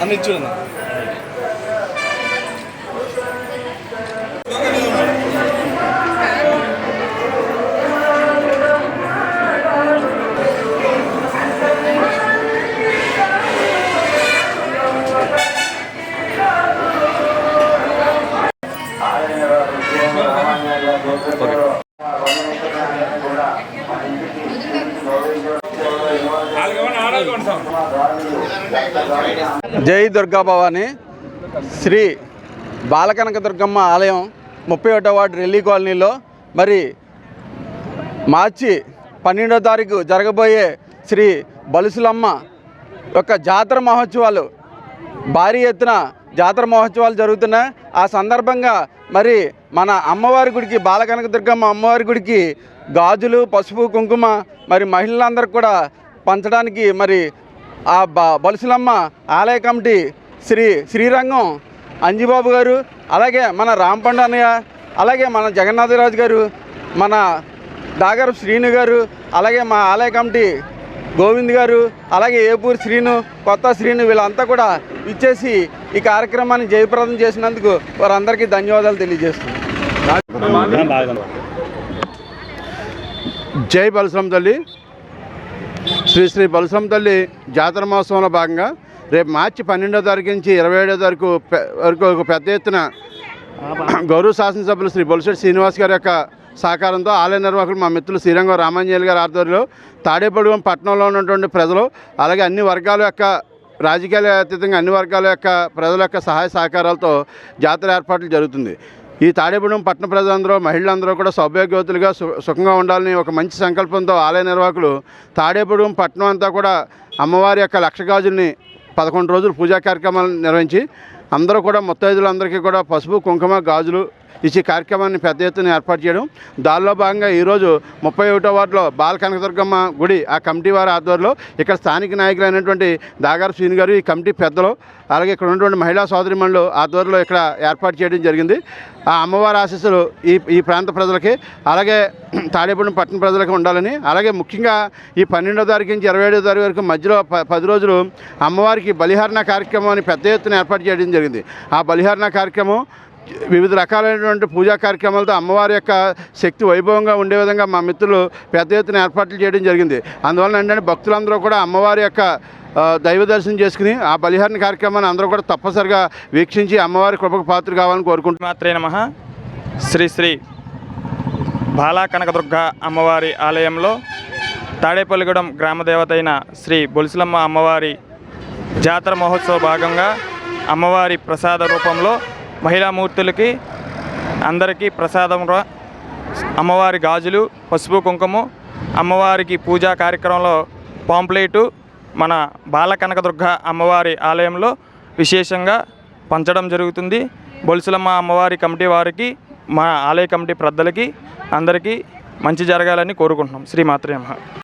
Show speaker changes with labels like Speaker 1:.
Speaker 1: అన్ని ఇచ్చున్నా
Speaker 2: జై దుర్గా భవాని. శ్రీ బాలకనక దుర్గమ్మ ఆలయం 31వ వార్డు రెల్లి కాలనీలో మరి మార్చి 12వ తారీఖు జరగబోయే శ్రీ బలుసులమ్మ యొక్క జాతర మహోత్సవాలు, భారీ ఎత్తున జాతర మహోత్సవాలు జరుగుతున్నాయి. ఆ సందర్భంగా మరి మన అమ్మవారి గుడికి, బాలకనక దుర్గమ్మ అమ్మవారి గుడికి గాజులు, పసుపు, కుంకుమ మరి మహిళలందరికీ కూడా పంచడానికి మరి ఆ బలుసులమ్మ ఆలయ కమిటీ శ్రీరంగం అంజిబాబు గారు, అలాగే మన రాంపండు అన్నయ్య, అలాగే మన జగన్నాథరాజు గారు, మన దాగర శ్రీను గారు, అలాగే మా ఆలయ కమిటీ గోవింద్ గారు, అలాగే ఏపూరి శ్రీను, కొత్త శ్రీను, వీళ్ళంతా కూడా ఇచ్చేసి ఈ కార్యక్రమాన్ని జయప్రదం చేసినందుకు వారందరికీ ధన్యవాదాలు తెలియజేస్తున్నాను.
Speaker 3: జై బలుసులమ్మ తల్లి. శ్రీ బలుసులమ్మ తల్లి జాతర మహోత్సవంలో భాగంగా రేపు మార్చి 12వ తారీఖు నుంచి 27వ తారీఖు వరకు ఒక పెద్ద ఎత్తున గౌరవ శాసనసభ్యులు శ్రీ బొలిశెట్టి శ్రీనివాస్ గారి యొక్క సహకారంతో ఆలయ నిర్వాహకులు మా మిత్రులు శ్రీరంగం రామాంజనేయులు గారి ఆధ్వర్యంలో తాడేపల్లిగూడెం పట్టణంలో ఉన్నటువంటి ప్రజలు, అలాగే అన్ని వర్గాల యొక్క రాజకీయాల అతీతంగా అన్ని వర్గాల యొక్క ప్రజల యొక్క సహాయ సహకారాలతో జాతర ఏర్పాట్లు జరుగుతుంది. ఈ తాడేపల్లిగూడెం పట్టణ ప్రజలందరూ, మహిళలందరూ కూడా సౌభాగ్యవతులుగా సుఖంగా ఉండాలని ఒక మంచి సంకల్పంతో ఆలయ నిర్వాహకులు తాడేపల్లిగూడెం పట్టణం అంతా కూడా అమ్మవారి యొక్క లక్ష గాజుల్ని 11 రోజులు పూజా కార్యక్రమాలు నిర్వహించి అందరూ కూడా ముత్తైదులందరికీ కూడా పసుపు, కుంకుమ, గాజులు ఇచ్చే కార్యక్రమాన్ని పెద్ద ఎత్తున ఏర్పాటు చేయడం. దానిలో భాగంగా ఈరోజు 31వ వార్డులో బాలకనకదుర్గమ్మ గుడి ఆ కమిటీ వారి ఆధ్వర్యంలో ఇక్కడ స్థానిక నాయకులైనటువంటి దాగారు శ్రీను గారు, ఈ కమిటీ పెద్దలు, అలాగే ఇక్కడ ఉన్నటువంటి మహిళా సోదరిమణులు ఆధ్వర్యంలో ఇక్కడ ఏర్పాటు చేయడం జరిగింది. ఆ అమ్మవారి ఆశీస్సులు ఈ ప్రాంత ప్రజలకి, అలాగే తాడేపల్లి పట్టణ ప్రజలకి ఉండాలని, అలాగే ముఖ్యంగా ఈ 12వ తారీఖు నుంచి 27వ తారీఖు వరకు మధ్యలో 10 రోజులు అమ్మవారికి బలిహరణ కార్యక్రమాన్ని పెద్ద ఎత్తున ఏర్పాటు చేయడం జరిగింది. ఆ బలిహరణ కార్యక్రమం వివిధ రకాలైనటువంటి పూజా కార్యక్రమాలతో అమ్మవారి యొక్క శక్తి వైభవంగా ఉండే విధంగా మా మిత్రులు పెద్ద ఎత్తున ఏర్పాట్లు చేయడం జరిగింది. అందువలన ఏంటంటే భక్తులందరూ కూడా అమ్మవారి యొక్క దైవ దర్శనం చేసుకుని ఆ బలిహరణ కార్యక్రమాన్ని అందరూ కూడా తప్పనిసరిగా వీక్షించి అమ్మవారి కృపకు పాత్ర కావాలని కోరుకుంటున్నాం.
Speaker 4: మాత్రే నమః. శ్రీ బాలకనకదుర్గ అమ్మవారి ఆలయంలో తాడేపల్లిగూడెం గ్రామదేవత అయిన శ్రీ బొలుసులమ్మ అమ్మవారి జాతర మహోత్సవ భాగంగా అమ్మవారి ప్రసాద రూపంలో మహిళామూర్తులకి అందరికీ ప్రసాదంగా అమ్మవారి గాజులు, పసుపు, కుంకుమ, అమ్మవారికి పూజా కార్యక్రమంలో పాంప్లెటు మన బాలకనకదుర్గ అమ్మవారి ఆలయంలో విశేషంగా పంచడం జరుగుతుంది. బొలుసులమ్మ అమ్మవారి కమిటీ వారికి, మా ఆలయ కమిటీ పెద్దలకి అందరికీ మంచి జరగాలని కోరుకుంటున్నాం. శ్రీమాత్రే నమః.